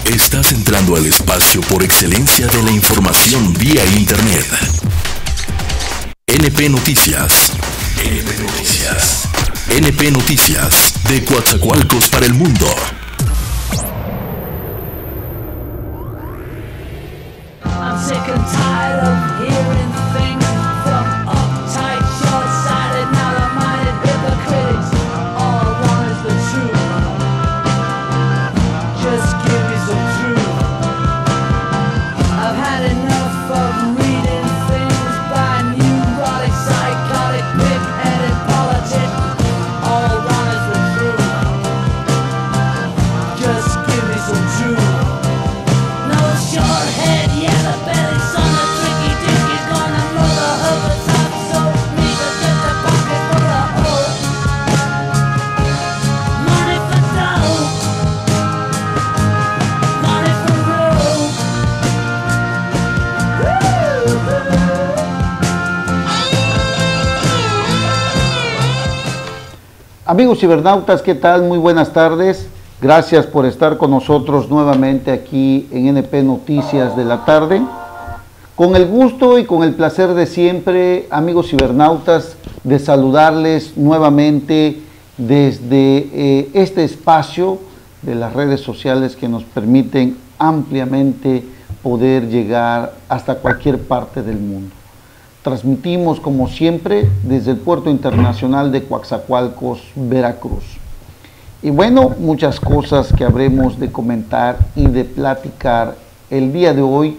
Estás entrando al espacio por excelencia de la información vía Internet. NP Noticias. NP Noticias. NP Noticias, de Coatzacoalcos para el mundo. Amigos cibernautas, ¿qué tal? Muy buenas tardes. Gracias por estar con nosotros nuevamente aquí en NP Noticias de la tarde. Con el gusto y con el placer de siempre, amigos cibernautas, de saludarles nuevamente desde este espacio de las redes sociales que nos permiten ampliamente poder llegar hasta cualquier parte del mundo. Transmitimos, como siempre, desde el Puerto Internacional de Coatzacoalcos, Veracruz. Y bueno, muchas cosas que habremos de comentar y de platicar el día de hoy,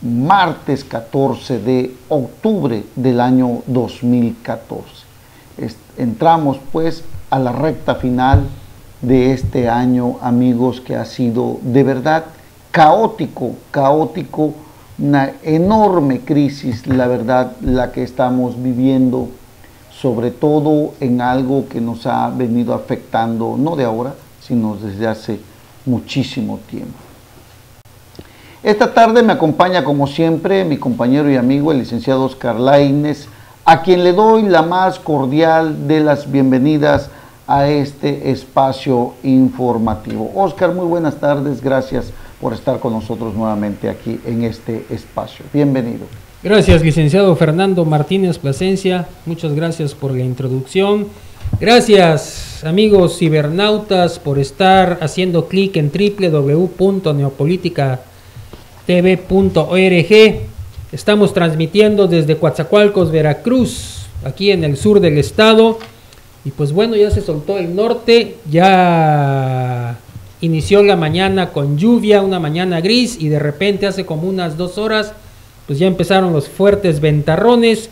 martes 14 de octubre del año 2014. Entramos pues a la recta final de este año, amigos, que ha sido de verdad caótico, una enorme crisis, la verdad, la que estamos viviendo, sobre todo en algo que nos ha venido afectando, no de ahora, sino desde hace muchísimo tiempo. Esta tarde me acompaña, como siempre, mi compañero y amigo, el licenciado Oscar Laínez, a quien le doy la más cordial de las bienvenidas a este espacio informativo. Oscar, muy buenas tardes, gracias por estar con nosotros nuevamente aquí en este espacio. Bienvenido. Gracias, licenciado Fernando Martínez Plasencia, muchas gracias por la introducción. Gracias, amigos cibernautas, por estar haciendo clic en www.neopoliticatv.org. Estamos transmitiendo desde Coatzacoalcos, Veracruz, aquí en el sur del estado. Y pues bueno, ya se soltó el norte, ya inició la mañana con lluvia, una mañana gris, y de repente hace como unas 2 horas pues ya empezaron los fuertes ventarrones,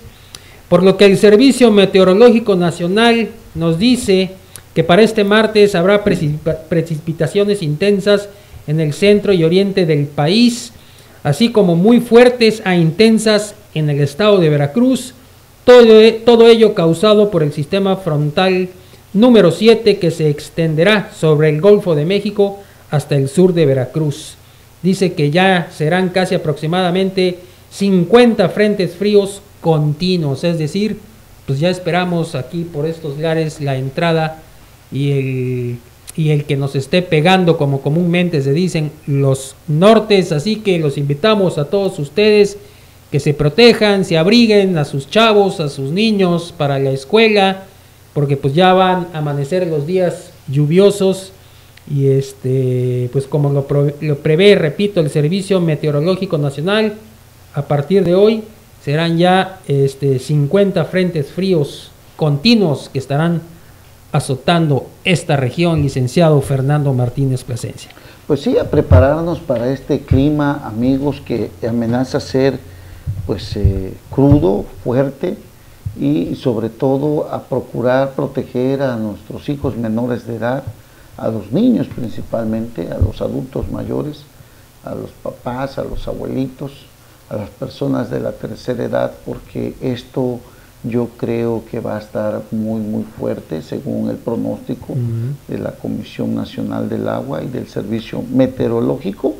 por lo que el Servicio Meteorológico Nacional nos dice que para este martes habrá precipitaciones intensas en el centro y oriente del país, así como muy fuertes a intensas en el estado de Veracruz, todo ello causado por el sistema frontal número 7, que se extenderá sobre el Golfo de México hasta el sur de Veracruz. Dice que ya serán casi aproximadamente 50 frentes fríos continuos, es decir, pues ya esperamos aquí por estos lares la entrada y el que nos esté pegando, como comúnmente se dicen, los nortes. Así que los invitamos a todos ustedes que se protejan, se abriguen a sus chavos, a sus niños para la escuela, porque pues ya van a amanecer los días lluviosos y pues como lo prevé, repito, el Servicio Meteorológico Nacional, a partir de hoy serán ya 50 frentes fríos continuos que estarán azotando esta región, licenciado Fernando Martínez Plasencia. Pues sí, a prepararnos para este clima, amigos, que amenaza ser pues crudo, fuerte, y sobre todo a procurar proteger a nuestros hijos menores de edad, a los niños principalmente, a los adultos mayores, a los papás, a los abuelitos, a las personas de la tercera edad, porque esto yo creo que va a estar muy fuerte según el pronóstico de la Comisión Nacional del Agua y del Servicio Meteorológico.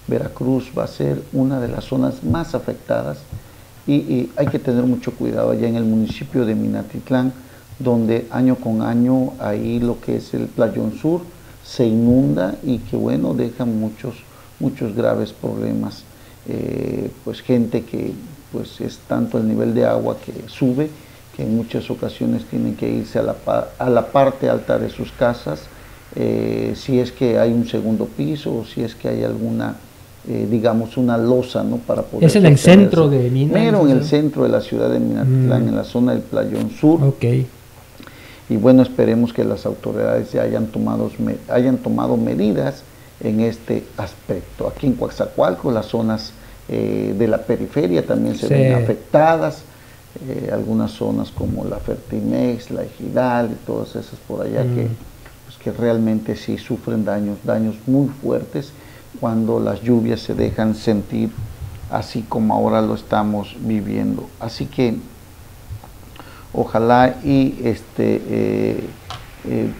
Veracruz va a ser una de las zonas más afectadas y hay que tener mucho cuidado allá en el municipio de Minatitlán, donde año con año ahí lo que es el Playón Sur se inunda y que bueno, deja muchos graves problemas. Pues gente que pues es tanto el nivel de agua que sube, que en muchas ocasiones tienen que irse a la parte alta de sus casas, si es que hay un segundo piso o si es que hay alguna, digamos, una losa, ¿no? Para poder... Es en el centro de Minas. Pero en el centro de la ciudad de Minatitlán, en la zona del Playón Sur. Okay. Y bueno, esperemos que las autoridades ya hayan tomado medidas en este aspecto. Aquí en Coatzacoalcos, las zonas de la periferia también se ven afectadas, algunas zonas como la Fertimex, la Ejidal y todas esas por allá que realmente sí sufren daños muy fuertes cuando las lluvias se dejan sentir, así como ahora lo estamos viviendo. Así que ojalá y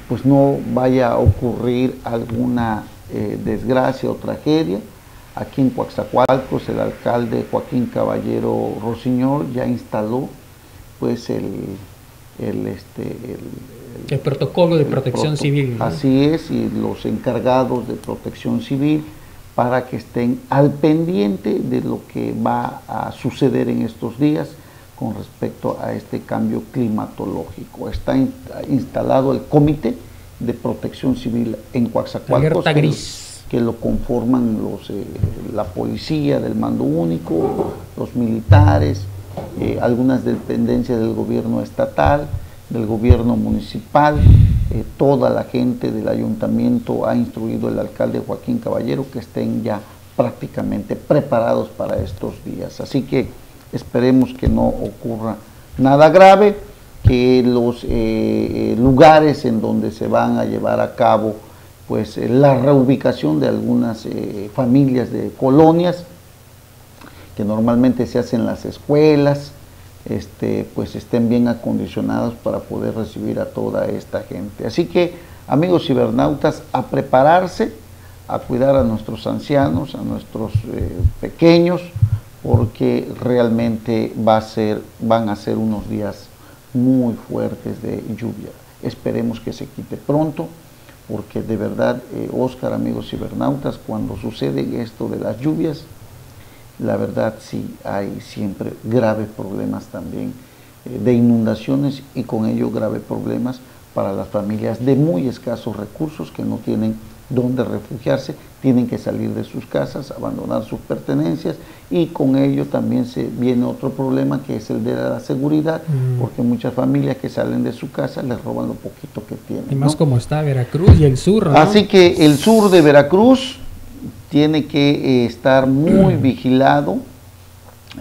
pues no vaya a ocurrir alguna desgracia o tragedia. Aquí en Coatzacoalcos el alcalde Joaquín Caballero Rosiñol ya instaló pues el protocolo de protección civil, ¿no? Así es, y los encargados de protección civil para que estén al pendiente de lo que va a suceder en estos días con respecto a este cambio climatológico. Está instalado el Comité de Protección Civil en Coatzacoalcos, que lo conforman la policía del mando único, los militares, algunas dependencias del gobierno estatal, del gobierno municipal, toda la gente del ayuntamiento ha instruido el alcalde Joaquín Caballero que estén ya prácticamente preparados para estos días. Así que esperemos que no ocurra nada grave, que los lugares en donde se van a llevar a cabo pues la reubicación de algunas familias de colonias, que normalmente se hacen en las escuelas, pues estén bien acondicionados para poder recibir a toda esta gente. Así que, amigos cibernautas, a prepararse, a cuidar a nuestros ancianos, a nuestros pequeños, porque realmente van a ser unos días muy fuertes de lluvia. Esperemos que se quite pronto, porque de verdad, Oscar, amigos cibernautas, cuando sucede esto de las lluvias, la verdad sí hay siempre graves problemas también de inundaciones y con ello graves problemas para las familias de muy escasos recursos que no tienen dónde refugiarse, tienen que salir de sus casas, abandonar sus pertenencias, y con ello también se viene otro problema, que es el de la seguridad, porque muchas familias que salen de su casa les roban lo poquito que tienen. Y más, ¿no? Como está Veracruz y el sur, ¿no? Así que el sur de Veracruz tiene que estar muy vigilado,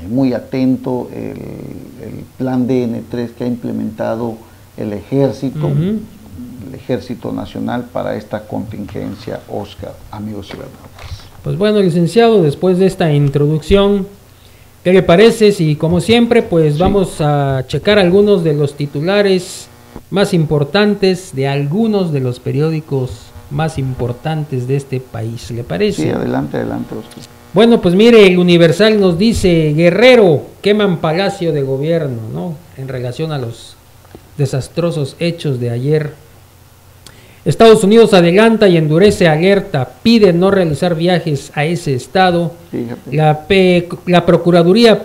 muy atento el plan DN3 que ha implementado el ejército, el Ejército Nacional para esta contingencia, Oscar, amigos cibernautas. Pues bueno, licenciado, después de esta introducción, ¿qué le parece si, como siempre, pues vamos a checar algunos de los titulares más importantes de algunos de los periódicos más importantes de este país? ¿Le parece? Sí, adelante, Oscar. Bueno, pues mire, el Universal nos dice: Guerrero, queman Palacio de Gobierno, ¿no? En relación a los desastrosos hechos de ayer. Estados Unidos adelanta y endurece alerta, pide no realizar viajes a ese estado. La Procuraduría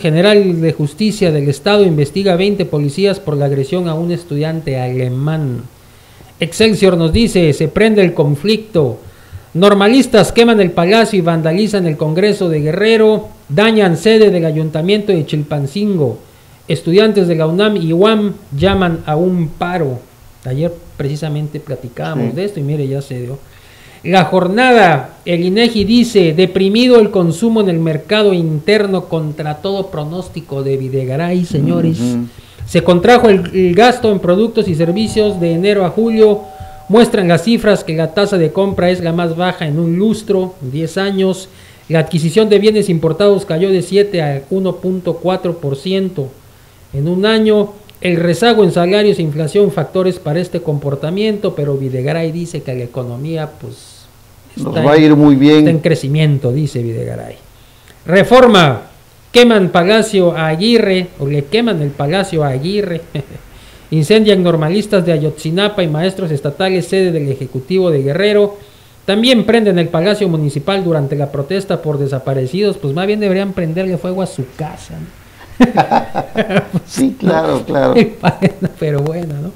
General de Justicia del Estado investiga a 20 policías por la agresión a un estudiante alemán. Excelsior nos dice: se prende el conflicto. Normalistas queman el palacio y vandalizan el Congreso de Guerrero, dañan sede del Ayuntamiento de Chilpancingo. Estudiantes de la UNAM y UAM llaman a un paro. Ayer precisamente platicábamos de esto y mire, ya se dio. La Jornada, el INEGI dice: deprimido el consumo en el mercado interno contra todo pronóstico de Videgaray, señores. Se contrajo el gasto en productos y servicios de enero a julio. Muestran las cifras que la tasa de compra es la más baja en un lustro, 10 años. La adquisición de bienes importados cayó de 7 a 1.4% en un año. El rezago en salarios e inflación, factores para este comportamiento, pero Videgaray dice que la economía pues nos va a ir muy bien. Está en crecimiento, dice Videgaray. Reforma, queman Palacio a Aguirre, o le queman el Palacio a Aguirre. Incendian normalistas de Ayotzinapa y maestros estatales, sede del Ejecutivo de Guerrero. También prenden el Palacio Municipal durante la protesta por desaparecidos. Pues más bien deberían prenderle fuego a su casa, ¿no? Sí, claro, claro. Pero bueno, ¿no?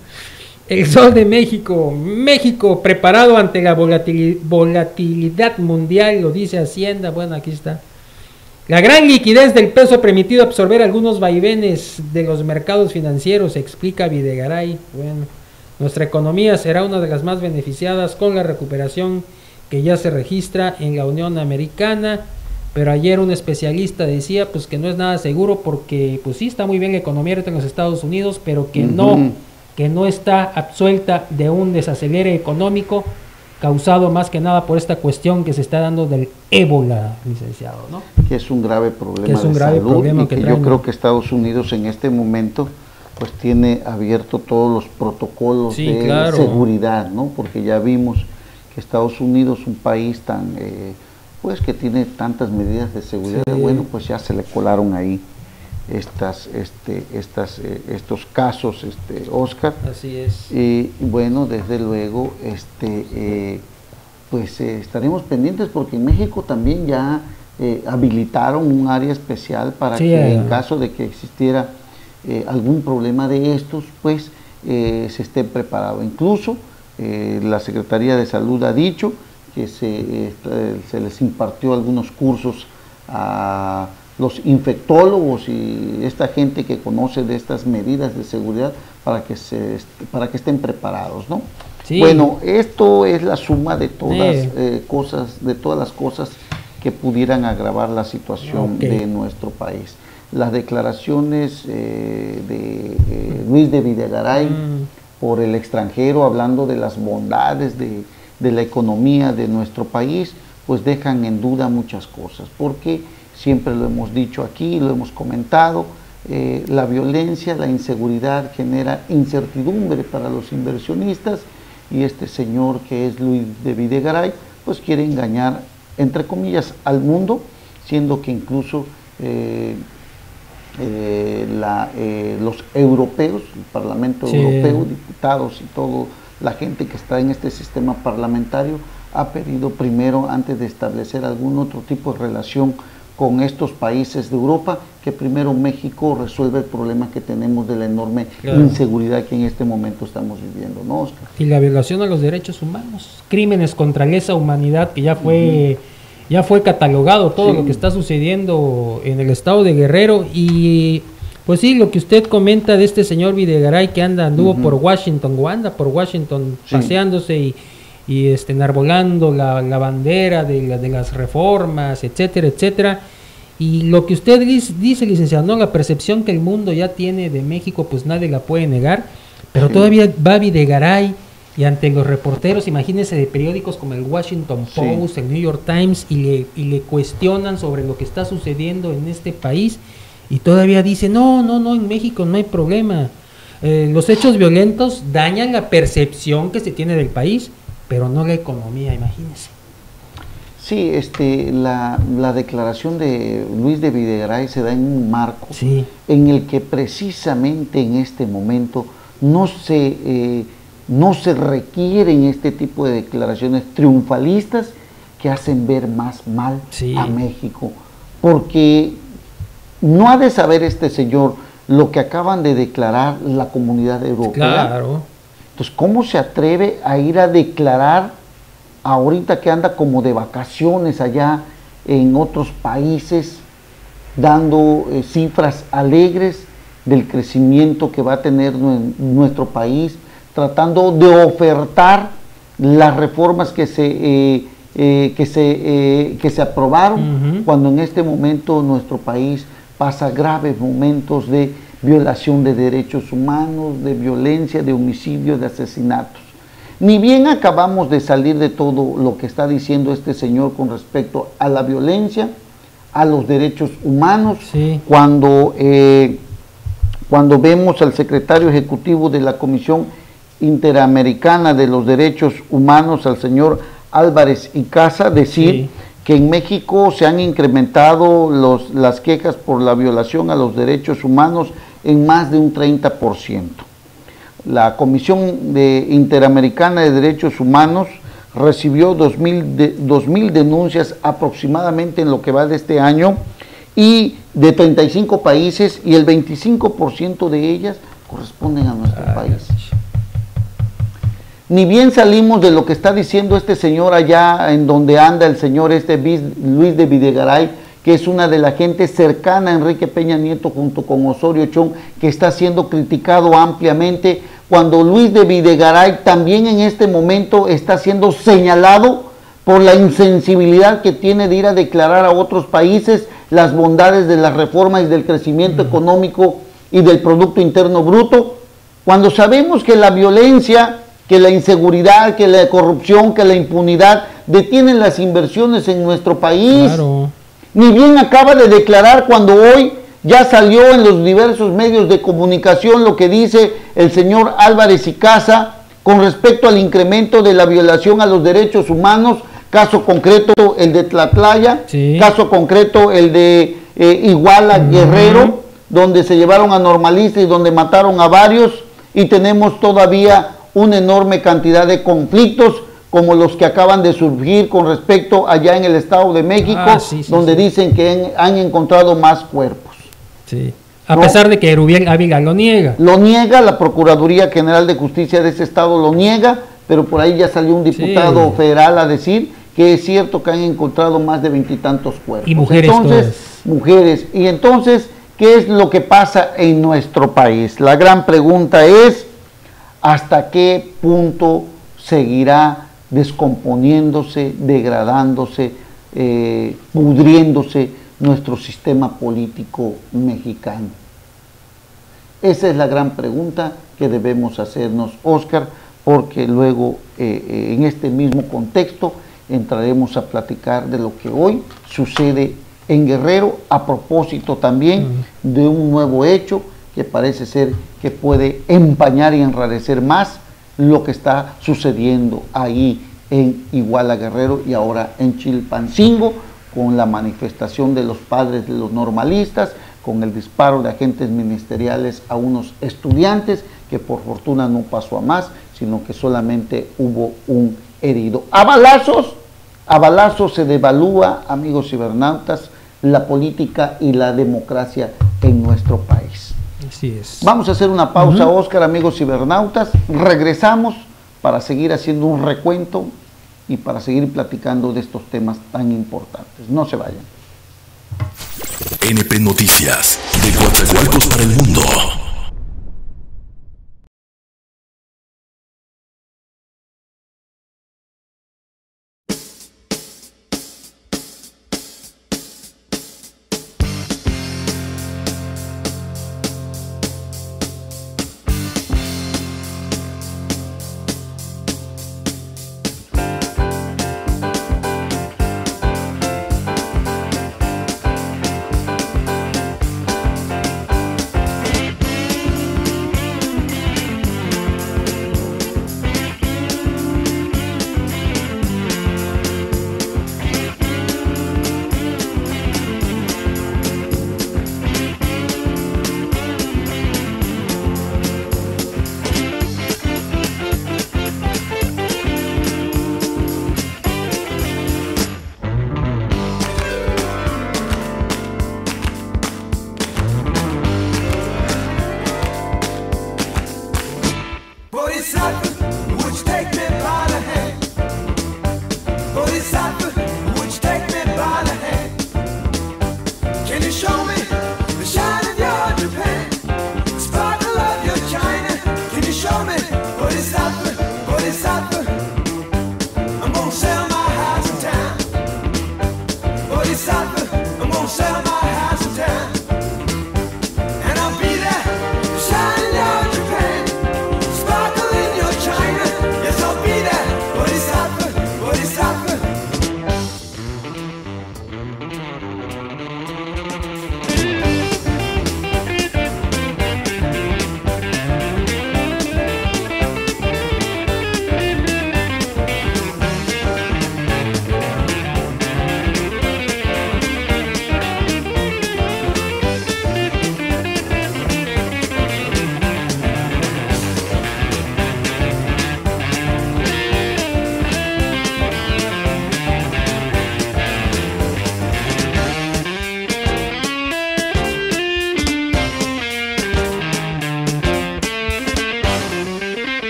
El Sol de México. México preparado ante la volatilidad mundial, lo dice Hacienda. Bueno, aquí está. La gran liquidez del peso ha permitido absorber algunos vaivenes de los mercados financieros, explica Videgaray. Bueno, nuestra economía será una de las más beneficiadas con la recuperación que ya se registra en la Unión Americana, pero ayer un especialista decía pues que no es nada seguro porque pues sí está muy bien la economía ahorita en los Estados Unidos, pero que no está absuelta de un desacelere económico causado más que nada por esta cuestión que se está dando del ébola, licenciado, ¿no? Que es un grave problema de salud, problema y que yo creo que Estados Unidos en este momento pues tiene abierto todos los protocolos de seguridad, ¿no? Porque ya vimos que Estados Unidos, un país tan pues que tiene tantas medidas de seguridad, bueno, pues ya se le colaron ahí estos casos, Oscar. Así es. Y bueno, desde luego, pues estaremos pendientes porque en México también ya habilitaron un área especial para que en caso de que existiera algún problema de estos, pues se esté preparado. Incluso la Secretaría de Salud ha dicho que se les impartió algunos cursos a los infectólogos y esta gente que conoce de estas medidas de seguridad para que estén preparados, ¿no? Sí. Bueno, esto es la suma de todas todas las cosas que pudieran agravar la situación de nuestro país. Las declaraciones de Luis de Videgaray por el extranjero, hablando de las bondades de la economía de nuestro país, pues dejan en duda muchas cosas, porque siempre lo hemos dicho aquí, lo hemos comentado, la violencia, la inseguridad genera incertidumbre para los inversionistas y este señor que es Luis de Videgaray, pues quiere engañar, entre comillas, al mundo, siendo que incluso los europeos, el Parlamento Europeo, diputados y toda la gente que está en este sistema parlamentario, ha pedido primero, antes de establecer algún otro tipo de relación con estos países de Europa, que primero México resuelva el problema que tenemos de la enorme inseguridad que en este momento estamos viviendo, ¿no, Oscar? Y la violación a los derechos humanos, crímenes contra lesa humanidad, que ya fue catalogado todo lo que está sucediendo en el estado de Guerrero. Y pues sí, lo que usted comenta de este señor Videgaray que anduvo por Washington, o anda por Washington paseándose y enarbolando la bandera de las reformas, etcétera, etcétera. Y lo que usted dice, licenciado, ¿no? La percepción que el mundo ya tiene de México, pues nadie la puede negar, pero todavía va Videgaray y ante los reporteros, imagínense, de periódicos como el Washington Post, el New York Times, y le cuestionan sobre lo que está sucediendo en este país, y todavía dice, no, en México no hay problema. Los hechos violentos dañan la percepción que se tiene del país, pero no la economía, imagínense. Sí, la declaración de Luis de Videgaray se da en un marco en el que precisamente en este momento no se requieren este tipo de declaraciones triunfalistas que hacen ver más mal a México, porque no ha de saber este señor lo que acaban de declarar la Comunidad Europea. Claro. Entonces, ¿cómo se atreve a ir a declarar ahorita que anda como de vacaciones allá en otros países, dando cifras alegres del crecimiento que va a tener nuestro país, tratando de ofertar las reformas que se aprobaron, cuando en este momento nuestro país pasa graves momentos de violación de derechos humanos, de violencia, de homicidios, de asesinatos? Ni bien acabamos de salir de todo lo que está diciendo este señor con respecto a la violencia, a los derechos humanos, cuando vemos al secretario ejecutivo de la Comisión Interamericana de los Derechos Humanos, al señor Álvarez y Casa, decir que en México se han incrementado las quejas por la violación a los derechos humanos en más de un 30%. la Comisión Interamericana de Derechos Humanos recibió 2.000 denuncias aproximadamente en lo que va de este año, y de 35 países, y el 25% de ellas corresponden a nuestro país. Ni bien salimos de lo que está diciendo este señor allá en donde anda el señor Luis de Videgaray, que es una de la gente cercana a Enrique Peña Nieto junto con Osorio Chong, que está siendo criticado ampliamente, cuando Luis de Videgaray también en este momento está siendo señalado por la insensibilidad que tiene de ir a declarar a otros países las bondades de las reformas y del crecimiento económico y del Producto Interno Bruto, cuando sabemos que la violencia, que la inseguridad, que la corrupción, que la impunidad detienen las inversiones en nuestro país. Claro. Ni bien acaba de declarar, cuando hoy ya salió en los diversos medios de comunicación lo que dice el señor Álvarez y Casa con respecto al incremento de la violación a los derechos humanos, caso concreto el de Tlatlaya, sí. Caso concreto el de Iguala, Guerrero, donde se llevaron a normalistas y donde mataron a varios, y tenemos todavía una enorme cantidad de conflictos como los que acaban de surgir con respecto allá en el Estado de México, donde dicen que han encontrado más cuerpos. Sí. A pesar de que Erubiel Ávila lo niega. Lo niega, la Procuraduría General de Justicia de ese estado lo niega, pero por ahí ya salió un diputado federal a decir que es cierto que han encontrado más de 20 y tantos cuerpos. Y mujeres. Entonces, mujeres. Y entonces, ¿qué es lo que pasa en nuestro país? La gran pregunta es, ¿hasta qué punto seguirá descomponiéndose, degradándose, pudriéndose nuestro sistema político mexicano? Esa es la gran pregunta que debemos hacernos, Óscar, porque luego en este mismo contexto entraremos a platicar de lo que hoy sucede en Guerrero, a propósito también de un nuevo hecho que parece ser que puede empañar y enrarecer más lo que está sucediendo ahí en Iguala, Guerrero, y ahora en Chilpancingo, con la manifestación de los padres de los normalistas, con el disparo de agentes ministeriales a unos estudiantes, que por fortuna no pasó a más, sino que solamente hubo un herido. A balazos se devalúa, amigos cibernautas, la política y la democracia en nuestro país. Así es. Vamos a hacer una pausa, Óscar, amigos cibernautas. Regresamos para seguir haciendo un recuento y para seguir platicando de estos temas tan importantes. No se vayan. NP Noticias, de Coatzacoalcos para el mundo.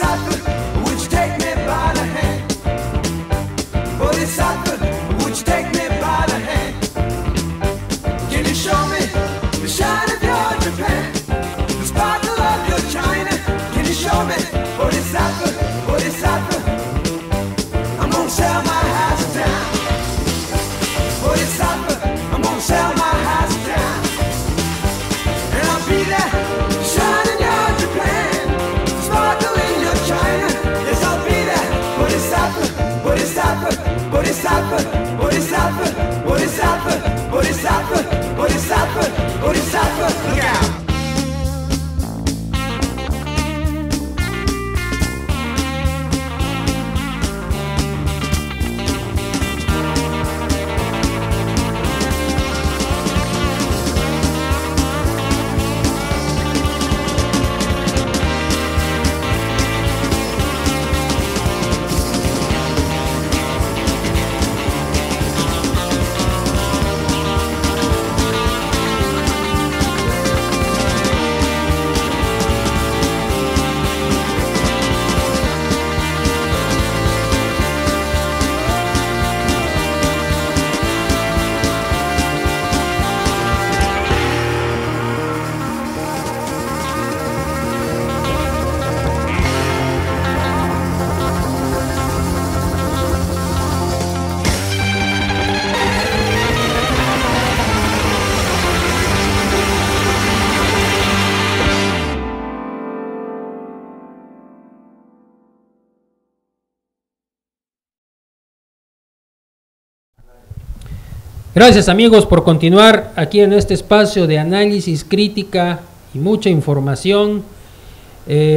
Bodhisattva, would you take me by the hand? Bodhisattva, would you take me by the hand? Can you show me the shine of your Japan, the sparkle of your China? Can you show me Bodhisattva, Bodhisattva? I'm gonna sell my house down. Bodhisattva, I'm gonna sell my house down. And I'll be there, shine in your Japan, sparkle in your China. Yes, I'll be there. Bodhisattva, Bodhisattva, Bodhisattva, Bodhisattva, Bodhisattva, Bodhisattva, Bodhisattva, Bodhisattva. Look out. Gracias amigos por continuar aquí en este espacio de análisis, crítica y mucha información.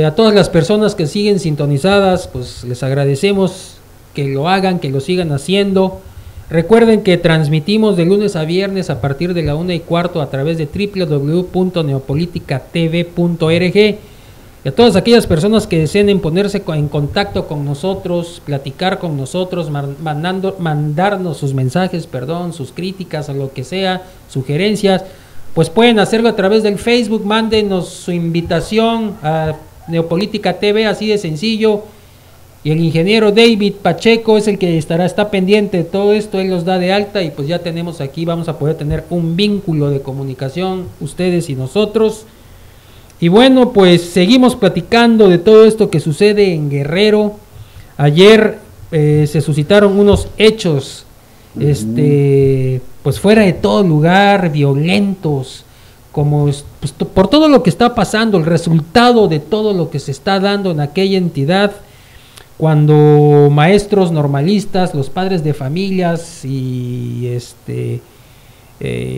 A todas las personas que siguen sintonizadas, pues les agradecemos que lo hagan, que lo sigan haciendo. Recuerden que transmitimos de lunes a viernes a partir de la 1:15 a través de www.neopoliticatv.org. Y a todas aquellas personas que deseen ponerse en contacto con nosotros, platicar con nosotros, mandarnos sus mensajes, sus críticas o lo que sea, sugerencias, pues pueden hacerlo a través del Facebook. Mándenos su invitación a Neopolítica TV, así de sencillo. Y el ingeniero David Pacheco es el que está pendiente de todo esto, él los da de alta y pues ya tenemos aquí, vamos a poder tener un vínculo de comunicación, ustedes y nosotros. Y bueno, pues seguimos platicando de todo esto que sucede en Guerrero. Ayer se suscitaron unos hechos, pues fuera de todo lugar, violentos, como pues, por todo lo que está pasando, el resultado de todo lo que se está dando en aquella entidad, cuando maestros normalistas, los padres de familias y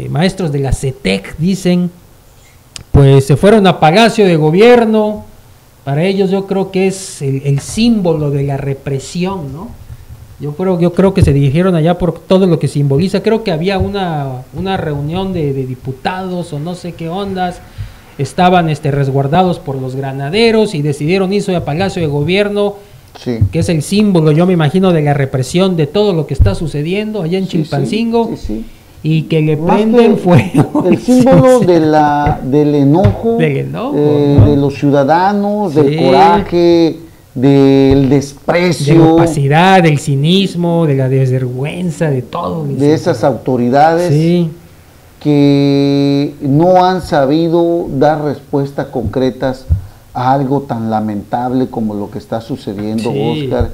maestros de la CETEC dicen, pues se fueron a Palacio de Gobierno. Para ellos yo creo que es el símbolo de la represión, ¿no? Yo creo que se dirigieron allá por todo lo que simboliza. Creo que había una reunión de diputados o no sé qué ondas, estaban resguardados por los granaderos y decidieron irse a Palacio de Gobierno, sí, que es el símbolo, yo me imagino, de la represión de todo lo que está sucediendo allá en Chilpancingo. Sí. Y que le prenden fuego. El símbolo del enojo, ¿no? De los ciudadanos, del coraje, del desprecio, de la opacidad, del cinismo, de la desvergüenza, de todo. De esas autoridades, sí, que no han sabido dar respuestas concretas a algo tan lamentable como lo que está sucediendo, sí, Oscar.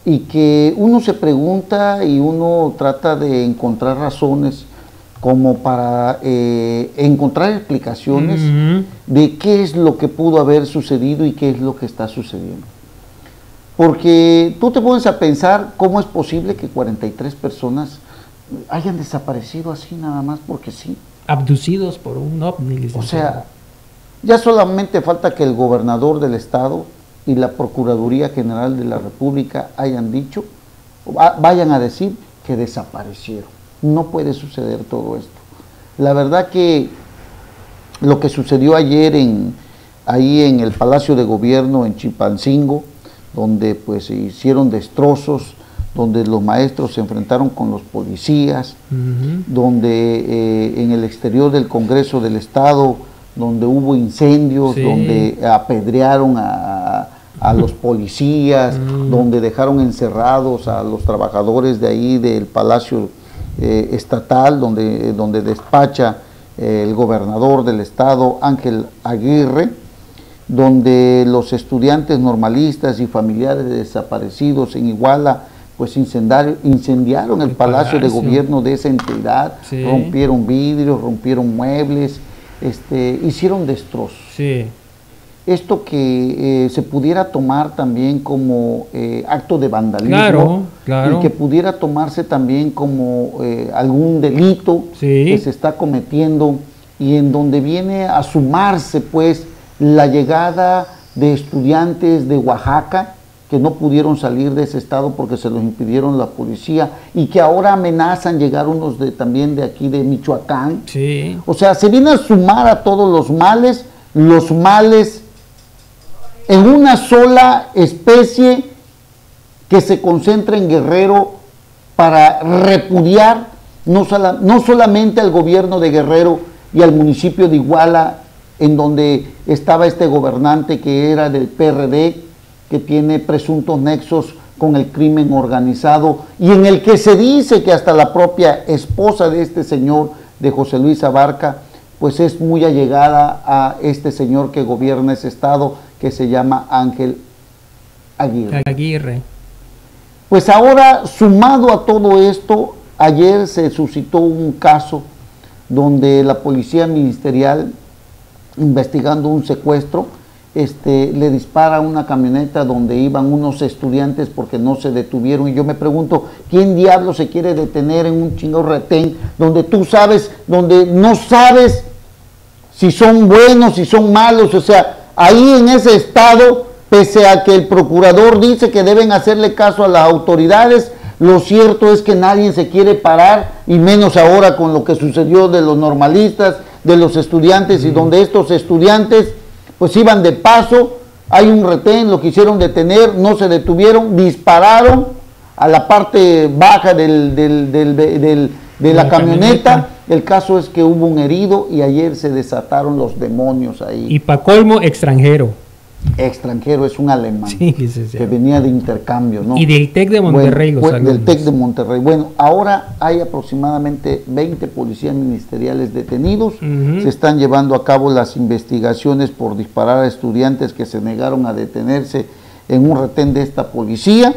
Y que uno se pregunta y uno trata de encontrar razones como para encontrar explicaciones de qué es lo que pudo haber sucedido y qué es lo que está sucediendo. Porque tú te pones a pensar cómo es posible que 43 personas hayan desaparecido así nada más porque sí. Abducidos por un ovni. O sea, ya solamente falta que el gobernador del estado y la Procuraduría General de la República hayan dicho, vayan a decir que desaparecieron. No puede suceder todo esto. La verdad que lo que sucedió ayer ahí en el Palacio de Gobierno en Chilpancingo, donde pues se hicieron destrozos, donde los maestros se enfrentaron con los policías, donde en el exterior del Congreso del Estado, donde hubo incendios, sí, donde apedrearon a a los policías, donde dejaron encerrados a los trabajadores de ahí del Palacio Estatal, donde despacha el gobernador del estado, Ángel Aguirre, donde los estudiantes normalistas y familiares de desaparecidos en Iguala pues incendiaron el palacio de gobierno de esa entidad, Sí. rompieron vidrios, rompieron muebles, hicieron destrozos. Sí. Esto que se pudiera tomar también como acto de vandalismo, Claro, claro. y que pudiera tomarse también como algún delito Sí. que se está cometiendo, y en donde viene a sumarse pues la llegada de estudiantes de Oaxaca que no pudieron salir de ese estado porque se los impidieron la policía, y que ahora amenazan llegar unos también de aquí de Michoacán. Sí. O sea, se viene a sumar a todos los males en una sola especie que se concentra en Guerrero para repudiar no solamente al gobierno de Guerrero y al municipio de Iguala, en donde estaba este gobernante que era del PRD, que tiene presuntos nexos con el crimen organizado, y en el que se dice que hasta la propia esposa de este señor, de José Luis Abarca, pues es muy allegada a este señor que gobierna ese estado, que se llama Ángel Aguirre. Aguirre. Pues ahora, sumado a todo esto, ayer se suscitó un caso donde la policía ministerial, investigando un secuestro, le dispara a una camioneta donde iban unos estudiantes porque no se detuvieron. Y yo me pregunto, ¿quién diablo se quiere detener en un chingado retén donde tú sabes, donde no sabes si son buenos, si son malos? O sea, ahí en ese estado, pese a que el procurador dice que deben hacerle caso a las autoridades, lo cierto es que nadie se quiere parar, y menos ahora con lo que sucedió de los normalistas, de los estudiantes, y donde estos estudiantes pues iban de paso, hay un retén, lo quisieron detener, no se detuvieron, dispararon a la parte baja de la camioneta. El caso es que hubo un herido, y ayer se desataron los demonios ahí. Y pa' colmo, extranjero. Extranjero, es un alemán, Sí, sí, sí. que venía de intercambio, ¿no? Y del TEC de Monterrey, Bueno, los alumnos. del TEC de Monterrey. Bueno, ahora hay aproximadamente 20 policías ministeriales detenidos. Ujú. Se están llevando a cabo las investigaciones por disparar a estudiantes que se negaron a detenerse en un retén de esta policía.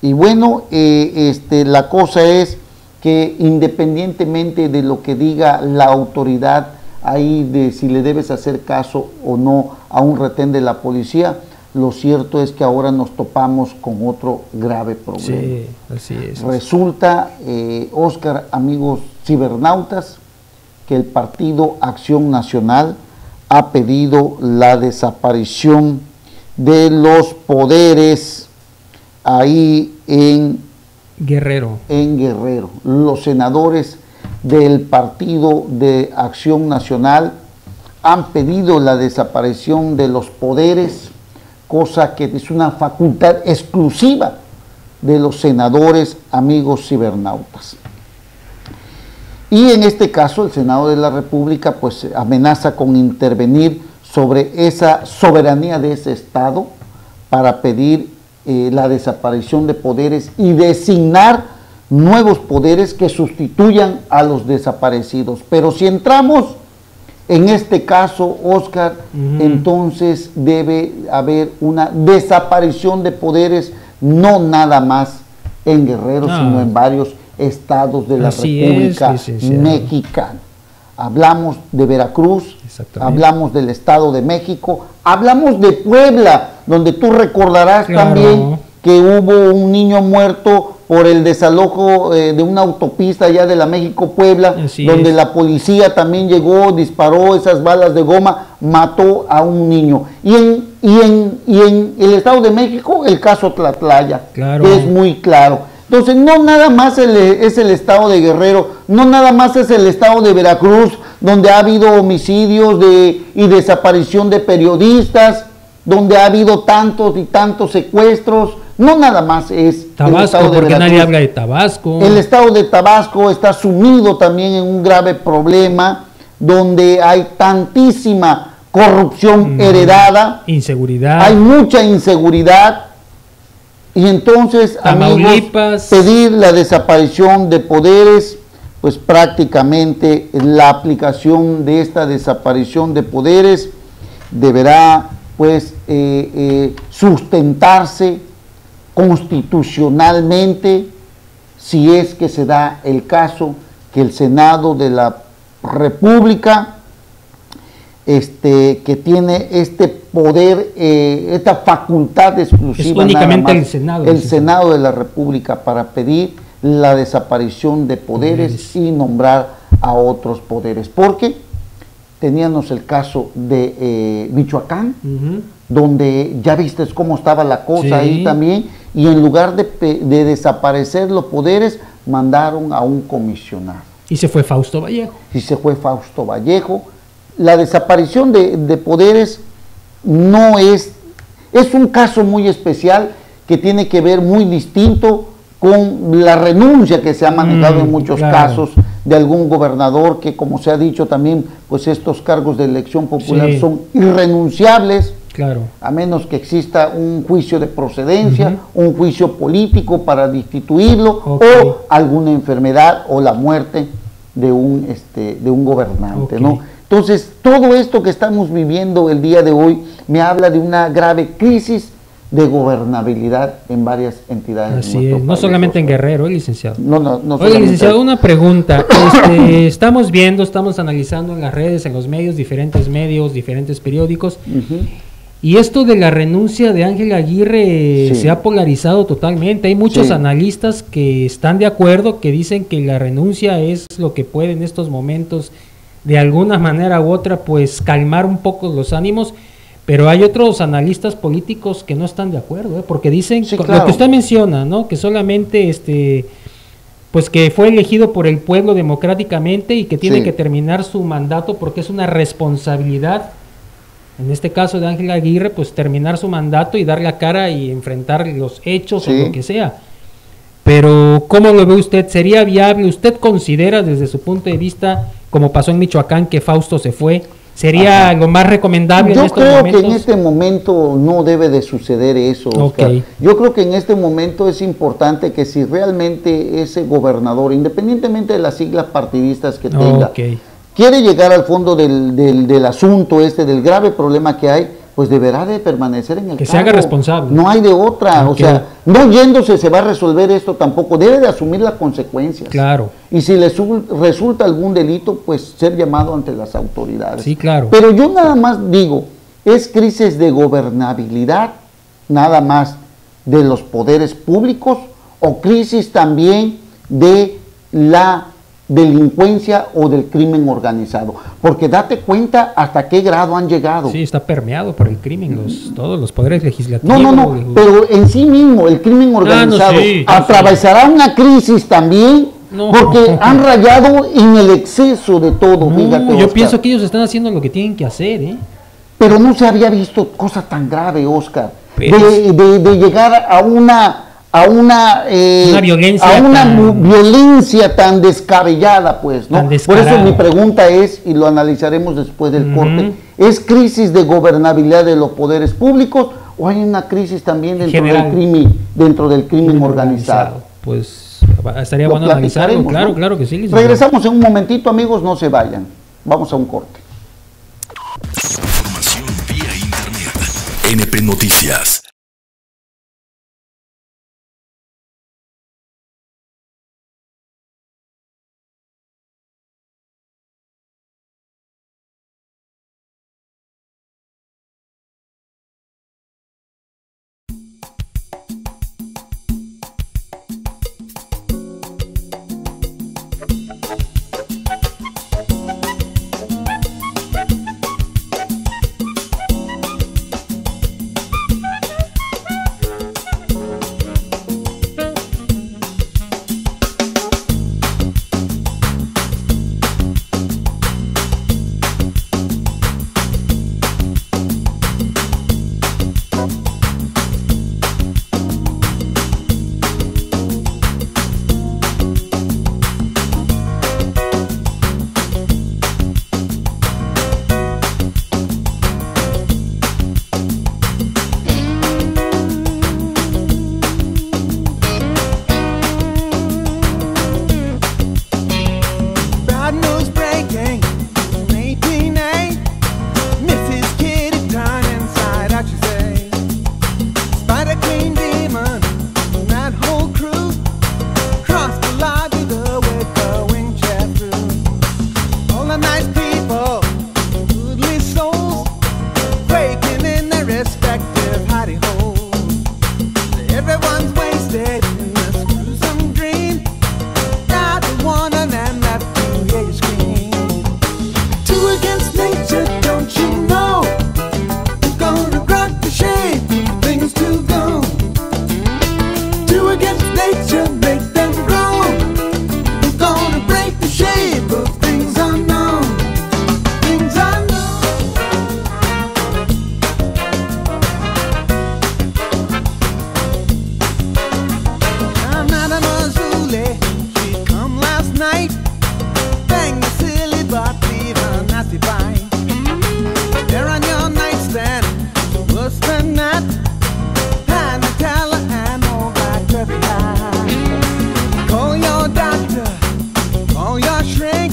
Y bueno, la cosa es que independientemente de lo que diga la autoridad ahí, de si le debes hacer caso o no a un retén de la policía, lo cierto es que ahora nos topamos con otro grave problema. Sí, así es. Resulta, Óscar, amigos cibernautas, que el Partido Acción Nacional ha pedido la desaparición de los poderes ahí en Guerrero. Guerrero. Los senadores del Partido de Acción Nacional han pedido la desaparición de los poderes, cosa que es una facultad exclusiva de los senadores, amigos cibernautas. Y en este caso el Senado de la República pues amenaza con intervenir sobre esa soberanía de ese Estado para pedir la desaparición de poderes y designar nuevos poderes que sustituyan a los desaparecidos. Pero si entramos en este caso, Óscar, entonces debe haber una desaparición de poderes, no nada más en Guerrero, sino en varios estados de la República Mexicana. Hablamos de Veracruz, hablamos del Estado de México, hablamos de Puebla, donde tú recordarás también que hubo un niño muerto por el desalojo de una autopista allá de la México-Puebla, donde la policía también llegó, disparó esas balas de goma, mató a un niño. Y en el Estado de México, el caso Tlatlaya, que es muy claro. Entonces, no nada más es el estado de Guerrero, no nada más es el estado de Veracruz, donde ha habido homicidios y desaparición de periodistas, donde ha habido tantos y tantos secuestros. No nada más es Tabasco, el estado de porque Veracruz. nadie habla de Tabasco. El estado de Tabasco está sumido también en un grave problema, donde hay tantísima corrupción heredada, Inseguridad. hay mucha inseguridad, y entonces, amigos, Tamaulipas. pedir la desaparición de poderes, pues prácticamente la aplicación de esta desaparición de poderes deberá pues sustentarse constitucionalmente, si es que se da el caso que el Senado de la República, que tiene este poder, esta facultad exclusiva, Es únicamente nada más, el Senado, Senado de la República, para pedir la desaparición de poderes y nombrar a otros poderes, porque teníamos el caso de Michoacán, donde ya viste cómo estaba la cosa, Sí. ahí también, y en lugar de desaparecer los poderes, mandaron a un comisionado. Y se fue Fausto Vallejo. Y se fue Fausto Vallejo. La desaparición de poderes no es un caso muy especial que tiene que ver muy distinto con la renuncia que se ha manejado en muchos casos de algún gobernador, que, como se ha dicho también, pues estos cargos de elección popular Sí. son irrenunciables, Claro. a menos que exista un juicio de procedencia, un juicio político para destituirlo, Ok. o alguna enfermedad o la muerte de un gobernante, Ok. ¿no? Entonces, todo esto que estamos viviendo el día de hoy me habla de una grave crisis de gobernabilidad en varias entidades. Así es. No solamente en Guerrero, licenciado. No Oye, solamente- licenciado, una pregunta. Estamos analizando en las redes, en los medios, diferentes periódicos, y esto de la renuncia de Ángel Aguirre Sí. se ha polarizado totalmente. Hay muchos Sí. analistas que están de acuerdo, que dicen que la renuncia es lo que puede en estos momentos, de alguna manera u otra, pues calmar un poco los ánimos. Pero hay otros analistas políticos que no están de acuerdo, porque dicen Sí, lo claro. que usted menciona, ¿no? Que solamente pues que fue elegido por el pueblo democráticamente y que tiene Sí. que terminar su mandato porque es una responsabilidad, en este caso de Ángel Aguirre, pues terminar su mandato y dar la cara y enfrentar los hechos Sí. o lo que sea. Pero ¿cómo lo ve usted? ¿Sería viable? ¿Usted considera desde su punto de vista, como pasó en Michoacán, que Fausto se fue? ¿Sería lo más recomendable en Yo estos creo momentos? que en este momento no debe de suceder eso, Oscar. Ok. Yo creo que en este momento es importante que si realmente ese gobernador, independientemente de las siglas partidistas que tenga, Ok. quiere llegar al fondo del asunto del grave problema que hay, pues deberá de permanecer en el Que se cargo. haga responsable. No hay de otra, Ok. o sea, no yéndose se va a resolver esto tampoco, debe de asumir las consecuencias. Claro. Y si le resulta algún delito, pues ser llamado ante las autoridades. Sí, claro. Pero yo nada más digo, es crisis de gobernabilidad, nada más de los poderes públicos, o crisis también de la delincuencia o del crimen organizado. Porque date cuenta hasta qué grado han llegado. Sí, está permeado por el crimen, todos los poderes legislativos. No, pero en sí mismo el crimen organizado sí, atravesará una crisis también, No. porque han rayado en el exceso de todo. No, fíjate, yo Oscar. pienso que ellos están haciendo lo que tienen que hacer, ¿eh? Pero no se había visto cosa tan grave, Oscar, Pero- de llegar a una violencia violencia tan descabellada, pues, ¿no? Tan Por eso descarada. mi pregunta es, y lo analizaremos después del corte, ¿es crisis de gobernabilidad de los poderes públicos o hay una crisis también General. dentro del crimen organizado? Pues estaría Lo bueno analizarlo, platicaremos, claro, ¿no? claro que sí. licenciado. Regresamos en un momentito, amigos, no se vayan. Vamos a un corte. Información vía internet. NP Noticias. one's wasted in this gruesome dream. Got the one and then left to hear you scream. Two against nature, don't you know? It's gonna grant the shame for things to go. Two against nature, make them grow. It's gonna break the shape of things unknown. Things unknown. I'm not a Mazuli. She come last night. Bang the silly but leave a nasty bite. There on your nightstand, worse than that. Hand the teller and old black curvy hat. Call your doctor, call your shrink.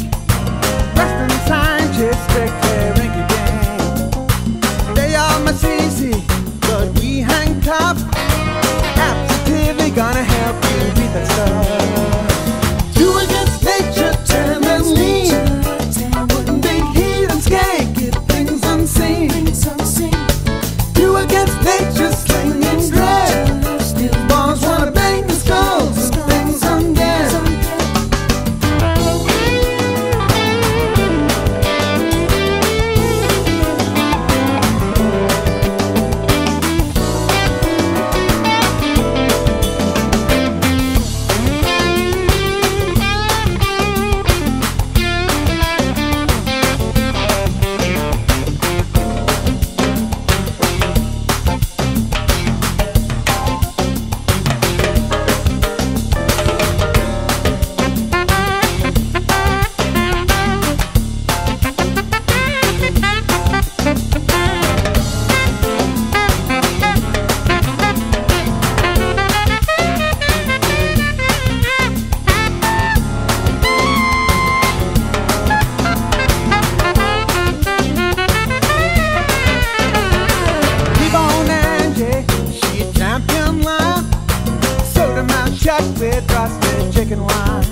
Western scientists, strictly rinky dink. They are much easy, but we hang tough. Absolutely gonna help you beat that stuff. Two against nature, turn and lean. Wouldn't be heat and skank if things unseen. Two against nature, sling and dread. Bombs wanna bang the skulls of things undead. T-Bone Angie, she a champion line. Soda mouth shut with frosted chicken wine.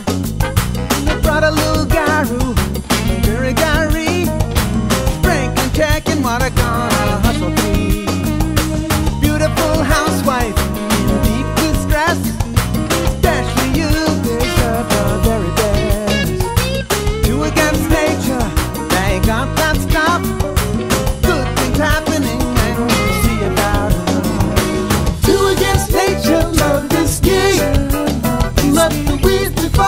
They brought a little Garu, very Gary. Franklin checking what I gonna hustle be. Beautiful housewife in deep distress. Especially you deserve the very best. Two against nature, they got that stuff. Good things happening and we see about it. Two against nature, love this game. Let the weeds define.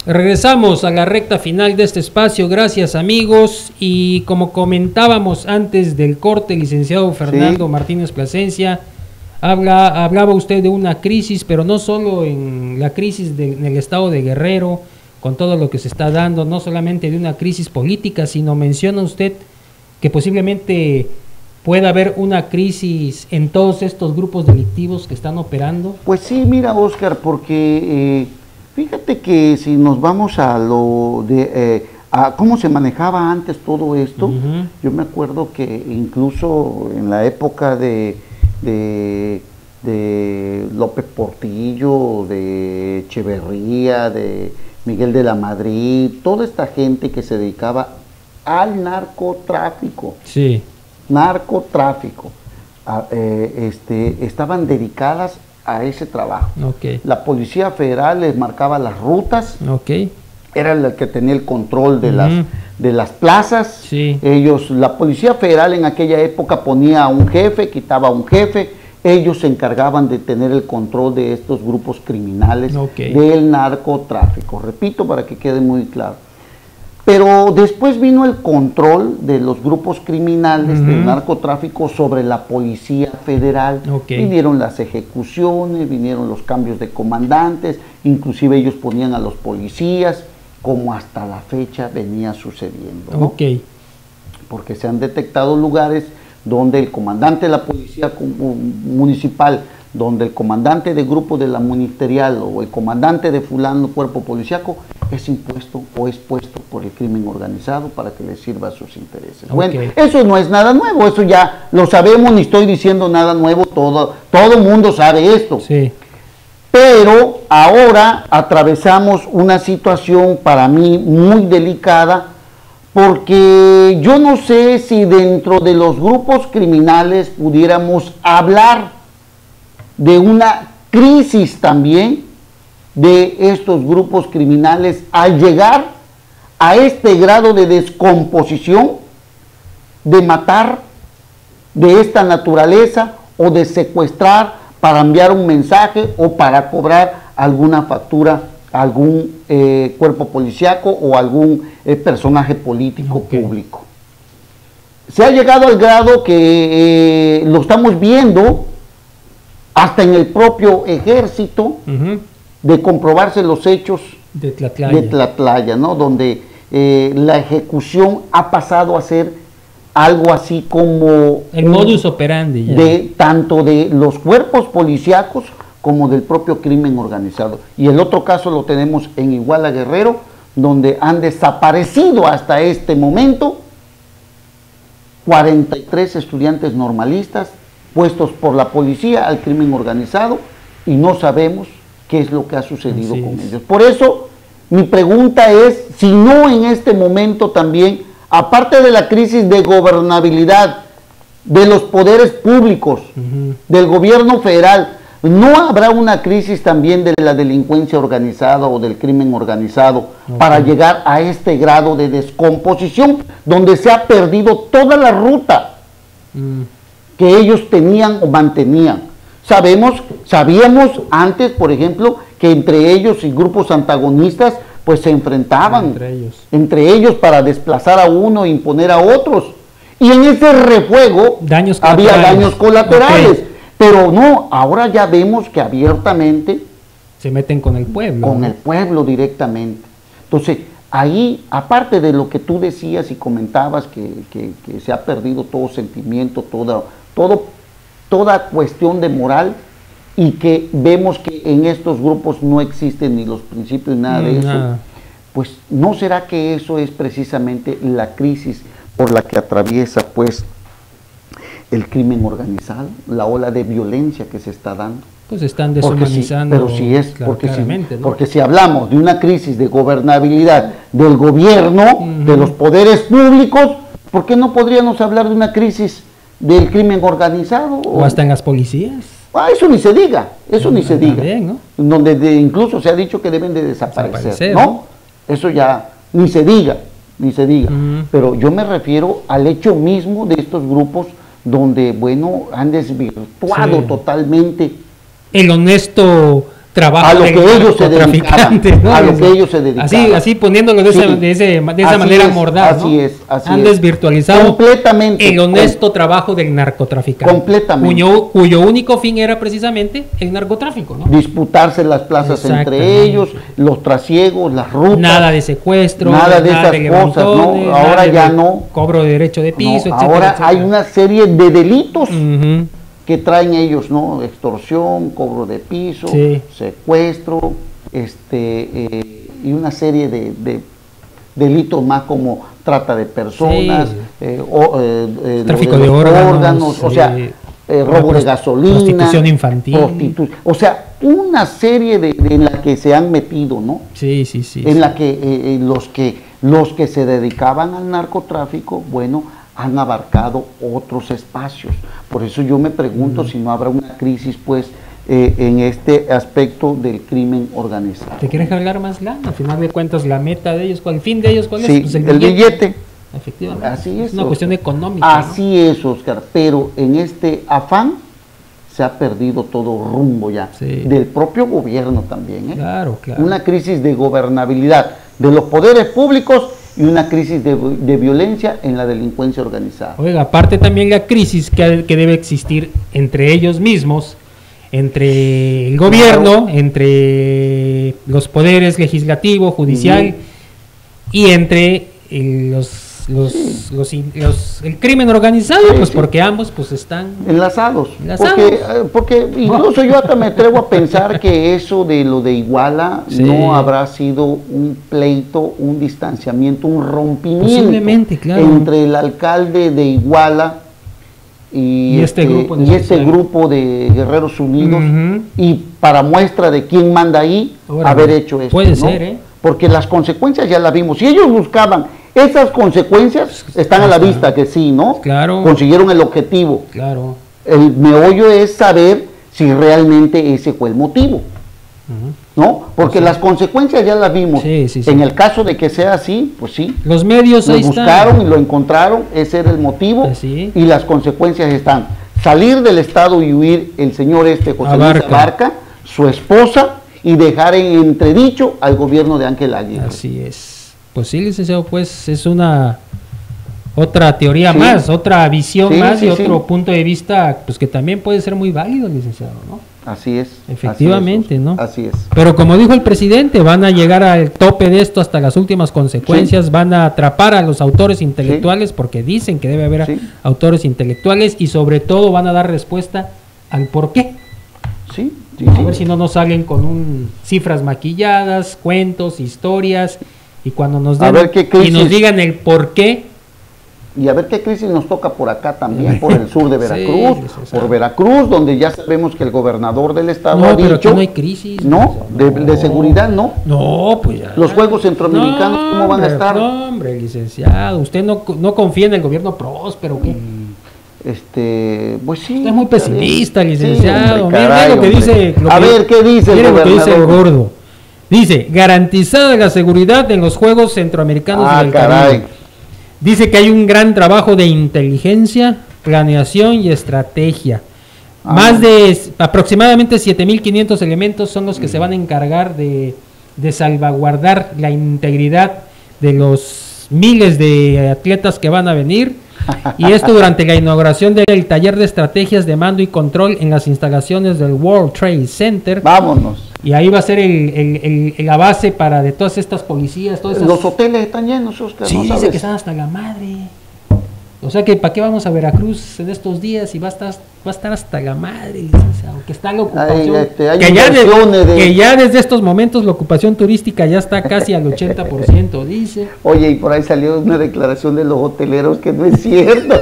Regresamos a la recta final de este espacio, gracias amigos, y como comentábamos antes del corte, licenciado Fernando Martínez Plasencia, hablaba usted de una crisis, pero no solo en la crisis en el estado de Guerrero, con todo lo que se está dando, no solamente de una crisis política, sino menciona usted que posiblemente pueda haber una crisis en todos estos grupos delictivos que están operando. Pues sí, mira, Oscar, porque fíjate que si nos vamos a lo de a cómo se manejaba antes todo esto, yo me acuerdo que incluso en la época de López Portillo, de Echeverría, de Miguel de la Madrid, toda esta gente que se dedicaba al narcotráfico, estaban dedicadas a ese trabajo. La Policía Federal les marcaba las rutas, era el que tenía el control de las plazas. La Policía Federal en aquella época ponía a un jefe, quitaba a un jefe, ellos se encargaban de tener el control de estos grupos criminales del narcotráfico, repito para que quede muy claro. Pero después vino el control de los grupos criminales del narcotráfico sobre la Policía Federal. Vinieron las ejecuciones, vinieron los cambios de comandantes, inclusive ellos ponían a los policías, como hasta la fecha venía sucediendo, ¿no? Porque se han detectado lugares donde el comandante de la policía municipal, donde el comandante de grupo de la ministerial o el comandante de fulano cuerpo policíaco es impuesto o es puesto por el crimen organizado para que le sirva a sus intereses. Bueno, eso no es nada nuevo, eso ya lo sabemos, ni estoy diciendo nada nuevo, todo el mundo sabe esto. Pero ahora atravesamos una situación para mí muy delicada, porque yo no sé si dentro de los grupos criminales pudiéramos hablar de una crisis también de estos grupos criminales al llegar a este grado de descomposición, de matar de esta naturaleza o de secuestrar para enviar un mensaje o para cobrar alguna factura a algún cuerpo policíaco o algún personaje político público. Se ha llegado al grado que lo estamos viendo hasta en el propio ejército, de comprobarse los hechos de Tlatlaya, ¿no? Donde la ejecución ha pasado a ser algo así como el modus operandi de tanto de los cuerpos policíacos como del propio crimen organizado. Y el otro caso lo tenemos en Iguala Guerrero, donde han desaparecido hasta este momento 43 estudiantes normalistas puestos por la policía al crimen organizado, y no sabemos qué es lo que ha sucedido con ellos. Por eso mi pregunta es si no en este momento también, aparte de la crisis de gobernabilidad de los poderes públicos, del gobierno federal, ¿no habrá una crisis también de la delincuencia organizada o del crimen organizado para llegar a este grado de descomposición donde se ha perdido toda la ruta que ellos tenían o mantenían? Sabíamos antes, por ejemplo, que entre ellos y grupos antagonistas pues se enfrentaban entre ellos para desplazar a uno e imponer a otros, y en ese refuego había daños colaterales. Pero no, ahora ya vemos que abiertamente se meten con el pueblo. Con el pueblo directamente. Entonces, ahí, aparte de lo que tú decías y comentabas, que se ha perdido todo sentimiento, toda cuestión de moral, y que vemos que en estos grupos no existen ni los principios ni nada de eso, pues ¿no será que eso es precisamente la crisis por la que atraviesa pues el crimen organizado, la ola de violencia que se está dando? Pues están deshumanizando. Porque si hablamos de una crisis de gobernabilidad del gobierno, de los poderes públicos, ¿por qué no podríamos hablar de una crisis del crimen organizado? O hasta en las policías. Eso ni se diga, también, ¿no? Donde incluso se ha dicho que deben de desaparecer, ¿no? Eso ya ni se diga. Pero yo me refiero al hecho mismo de estos grupos donde, bueno, han desvirtuado totalmente el honesto trabajo a lo del que ellos se narcotraficante, dedicaban, ¿no? a lo que ellos se dedicaban. Así poniéndolo de, Sí. de esa Así manera es, mordaz, así ¿no? es, así Han es. desvirtualizado Completamente. el honesto trabajo del narcotraficante. Completamente. Cuyo único fin era precisamente el narcotráfico, ¿no? Disputarse las plazas entre Exactamente. ellos, los trasiegos, las rutas. Nada de secuestro, Nada de esas cosas, levantones, ¿no? nada Ahora de ya no. Cobro de derecho de No, piso, etcétera, ahora etcétera. hay una serie de delitos Ujú. que traen ellos, ¿no? Extorsión, cobro de piso, Sí. secuestro, y una serie de delitos más como trata de personas, Sí. lo Tráfico los de órganos, o sea, robo de gasolina, prostitución infantil. o sea, una serie en la que se han metido, ¿no? Sí, sí, sí. En sí. la que los que se dedicaban al narcotráfico, bueno, han abarcado otros espacios. Por eso yo me pregunto si no habrá una crisis, pues, en este aspecto del crimen organizado. ¿Te quieres hablar más lana? Al final de cuentas, la meta de ellos, el fin de ellos, ¿cuál Sí, es? Pues el billete. Efectivamente. Así es. una Oscar. cuestión económica. ¿no? Así es, Oscar. Pero en este afán se ha perdido todo rumbo ya. Sí. Del propio gobierno también. Claro, claro. Una crisis de gobernabilidad de los poderes públicos y una crisis de violencia en la delincuencia organizada. Oiga, aparte también la crisis que debe existir entre ellos mismos, entre el gobierno, Claro. entre los poderes legislativo, judicial y entre el crimen organizado, Sí, pues sí. porque ambos pues están Enlazados. Enlazados. Porque incluso yo hasta me atrevo a pensar que eso de lo de Iguala Sí. no habrá sido un pleito, un distanciamiento, un rompimiento Posiblemente, claro. entre el alcalde de Iguala y este grupo en y especial. grupo de Guerreros Unidos, Ujú. y para muestra de quién manda ahí, Ahora, haber hecho esto. puede ¿no? ser, ¿eh? Porque las consecuencias ya las vimos. Si ellos buscaban esas consecuencias, están a la Está. vista que sí, ¿no? Claro. Consiguieron el objetivo. Claro. El meollo es saber si realmente ese fue el motivo, Ujú. ¿no? Porque Sí. las consecuencias ya las vimos. Sí, sí, sí. En el caso de que sea así, pues sí. Los medios Lo ahí buscaron y están. lo encontraron, ese era el motivo, Pues sí. y las consecuencias están. Salir del Estado y huir el señor José Luis Abarca. Abarca, su esposa, y dejar en entredicho al gobierno de Ángel Aguirre. Así es. Pues sí, licenciado, pues es una otra teoría Sí. más, otra visión Sí, más sí, y sí. otro punto de vista, pues que también puede ser muy válido, licenciado, ¿no? Así es. Efectivamente, así es, ¿no? Así es. Pero como dijo el presidente, van a llegar al tope de esto hasta las últimas consecuencias, van a atrapar a los autores intelectuales porque dicen que debe haber Sí. autores intelectuales y sobre todo van a dar respuesta al por qué. Sí, sí, A sí. ver si no nos salen con cifras maquilladas, cuentos, historias, y cuando nos A den ver qué y nos crisis. digan el por qué. Y a ver qué crisis nos toca por acá también, por el sur de Sí, Veracruz, licenciado. por Veracruz, donde ya sabemos que el gobernador del estado No, ha pero dicho, aquí no hay crisis. no, licenciado, de seguridad no. No, pues ya. Los Juegos Centroamericanos, ¿cómo van a hombre, estar? No, hombre, licenciado, usted no confía en el gobierno próspero, ¿qué? Pues sí. Usted es muy pesimista, Sí, licenciado. hombre, Mire caray, lo que hombre. dice. A ver, ¿qué dice el mire lo que dice el gobernador? gordo. Dice, garantizada la seguridad en los Juegos Centroamericanos Ah, del caray. Caribe. Dice que hay un gran trabajo de inteligencia, planeación y estrategia. Ah. Más de aproximadamente 7.500 elementos son los que se van a encargar de salvaguardar la integridad de los miles de atletas que van a venir. Y esto durante la inauguración del taller de estrategias de mando y control en las instalaciones del World Trade Center. Vámonos. Y ahí va a ser la base para de todas estas policías, todas esas... Los hoteles están llenos, Oscar, Sí, ¿no dice sabes? que están hasta la madre. O sea que ¿para qué vamos a Veracruz en estos días y va a estar hasta la madre, licenciado? Que está la ocupación. Hay que, ya inversiones que ya desde estos momentos la ocupación turística ya está casi al 80%, dice. Oye, y por ahí salió una declaración de los hoteleros que no es cierto.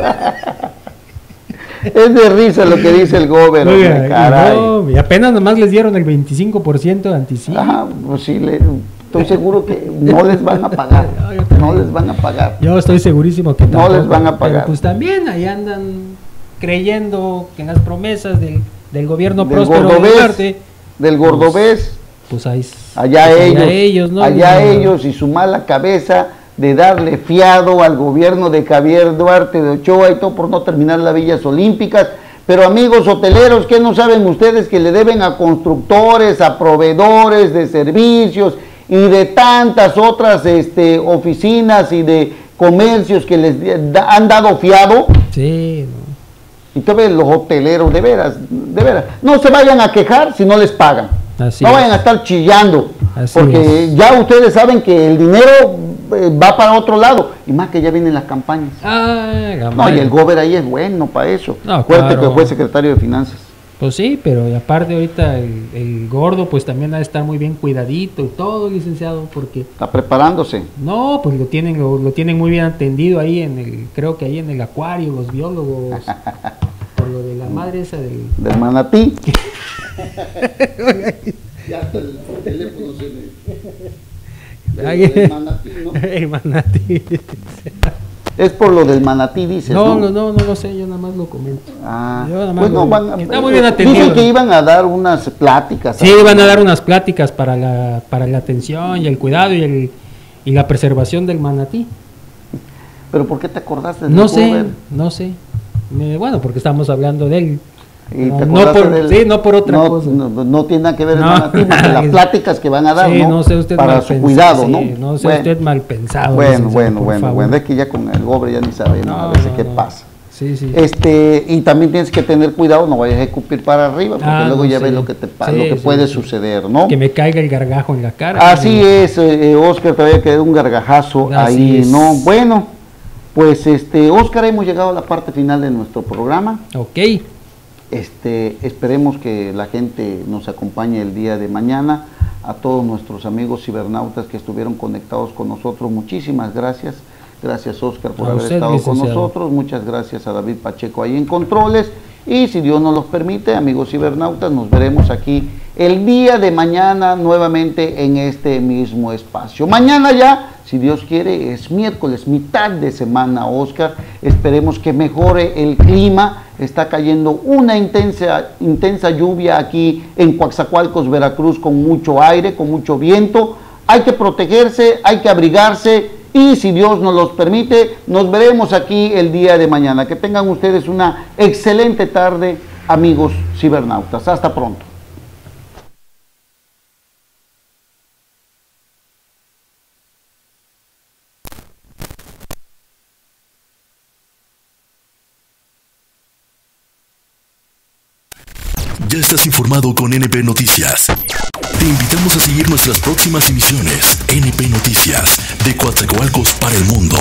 Es de risa lo que dice el gobierno, Oiga, caray. no, y apenas nomás les dieron el 25% de anticipo. Ajá, pues sí, estoy seguro que no les van a pagar. No, yo también. No les van a pagar. Yo estoy segurísimo que No tampoco, les van a pagar. Pero pues también ahí andan creyendo que en las promesas del gobierno Del próspero de Gordobés, Duarte, del Gordobés, pues ahí allá pues ellos, ¿no? allá No. ellos y su mala cabeza de darle fiado al gobierno de Javier Duarte de Ochoa y todo por no terminar las villas olímpicas, Pero amigos hoteleros, ¿qué no saben ustedes que le deben a constructores, a proveedores de servicios y de tantas otras oficinas y de comercios que les han dado fiado? Sí, no. Y todavía los hoteleros, de veras, no se vayan a quejar si no les pagan. Así no es. vayan a estar chillando, Así porque es. ya ustedes saben que el dinero va para otro lado, y más que ya vienen las campañas. Ah, la No, madre. y el gober ahí es bueno para eso. No, Acuérdate claro. que fue secretario de Finanzas. Pues sí, pero y aparte ahorita el gordo pues también ha de estar muy bien cuidadito y todo, licenciado, porque Está preparándose. no, pues lo tienen muy bien atendido ahí creo que ahí en el acuario, los biólogos, por lo de la madre esa del... Del manatí. Ya hasta el teléfono se me... Ay, del manatí, ¿no? el manatí. Es por lo del manatí, dices. No lo sé, yo nada más lo comento. Ah, Yo nada más pues no, lo- está muy bien atendido. Dicen que iban a dar unas pláticas. Sí, van a dar unas pláticas para la atención y el cuidado y la preservación del manatí. Pero ¿por qué te acordaste del No sé, gober? no sé. Bueno, porque estamos hablando de él. Y No, te no acordaste por- del- sí, no por otra no, cosa. No tiene nada que ver el No. manatí, porque las pláticas que van a dar, Sí, ¿no? no sea usted Para mal su pensado, cuidado, sí, ¿no? no sea usted mal pensado. Bueno, licenciado, por favor. bueno. Es que ya con el gobre ya ni sabemos a veces qué pasa. Sí, sí. Y también tienes que tener cuidado, no vayas a escupir para arriba, porque luego no, ya sí. ves lo que te Sí, lo que sí, puede sí. suceder, ¿no? Que me caiga el gargajo en la cara. Así es, Oscar, todavía quedó un gargajazo Así ahí, es. ¿no? Bueno, pues Oscar, hemos llegado a la parte final de nuestro programa. Ok. Esperemos que la gente nos acompañe el día de mañana. A todos nuestros amigos cibernautas que estuvieron conectados con nosotros, muchísimas gracias. Gracias, Oscar, por A haber usted, estado con licenciado. nosotros. Muchas gracias a David Pacheco ahí en controles. Y si Dios nos los permite, amigos cibernautas, nos veremos aquí el día de mañana nuevamente en este mismo espacio. Mañana ya, si Dios quiere, es miércoles, mitad de semana, Oscar. Esperemos que mejore el clima. Está cayendo una intensa lluvia aquí en Coatzacoalcos, Veracruz, con mucho aire, con mucho viento. Hay que protegerse, hay que abrigarse y si Dios nos los permite, nos veremos aquí el día de mañana. Que tengan ustedes una excelente tarde, amigos cibernautas. Hasta pronto. Ya estás informado con NP Noticias. Te invitamos a seguir nuestras próximas emisiones. NP Noticias, de Coatzacoalcos para el mundo.